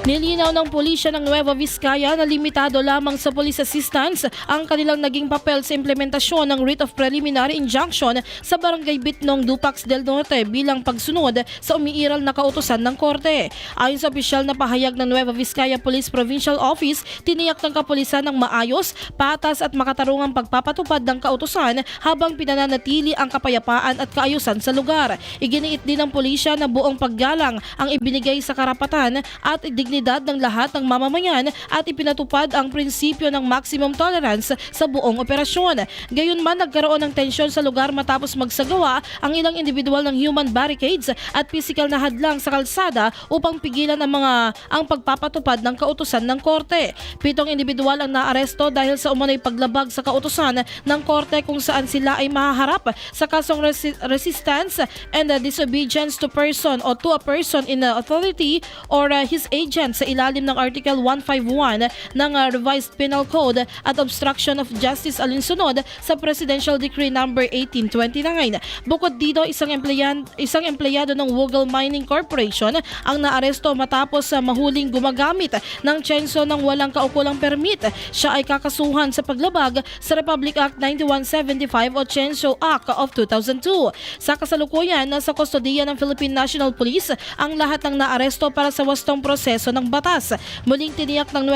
Nilinaw ng pulisya ng Nueva Vizcaya na limitado lamang sa police assistance ang kanilang naging papel sa implementasyon ng writ of preliminary injunction sa Barangay Bitnong, Dupax del Norte bilang pagsunod sa umiiral na kautusan ng korte. Ayon sa opisyal na pahayag ng Nueva Vizcaya Police Provincial Office, tiniyak ng kapulisan ng maayos, patas at makatarungang pagpapatupad ng kautusan habang pinananatili ang kapayapaan at kaayusan sa lugar. Iginiit din ng pulisya na buong paggalang ang ibinigay sa karapatan at dignidad ng lahat ng mamamayan at ipinatupad ang prinsipyo ng maximum tolerance sa buong operasyon. Gayunman, nagkaroon ng tensyon sa lugar matapos magsagawa ang ilang individual ng human barricades at physical na hadlang sa kalsada upang pigilan ang pagpapatupad ng kautusan ng korte. 7 individual ang naaresto dahil sa umano'y paglabag sa kautusan ng korte kung saan sila ay mahaharap sa kasong resistance and disobedience to person o to a person in authority or his agent sa ilalim ng Article 151 ng Revised Penal Code at obstruction of justice alinsunod sa Presidential Decree No. 1829. Bukod dito, isang empleyado ng Wugel Mining Corporation ang naaresto matapos mahuling gumagamit ng tsenso ng walang kaukulang permit. Siya ay kakasuhan sa paglabag sa Republic Act 9175 o Tsenso Act of 2002. Sa kasalukuyan, nasa kustodiya ng Philippine National Police ang lahat ng naaresto para sa wastong proseso ng batas. Muling tiniyak ng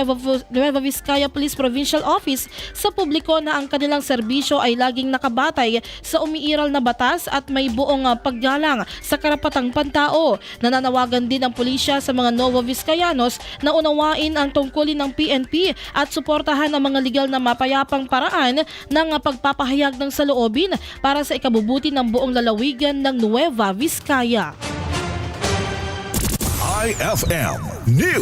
Nueva Vizcaya Police Provincial Office sa publiko na ang kanilang serbisyo ay laging nakabatay sa umiiral na batas at may buong paggalang sa karapatang pantao. Nananawagan din ang pulisya sa mga Nueva Vizcayanos na unawain ang tungkulin ng PNP at suportahan ang mga legal na mapayapang paraan ng pagpapahayag ng saloobin para sa ikabubuti ng buong lalawigan ng Nueva Vizcaya. IFM News.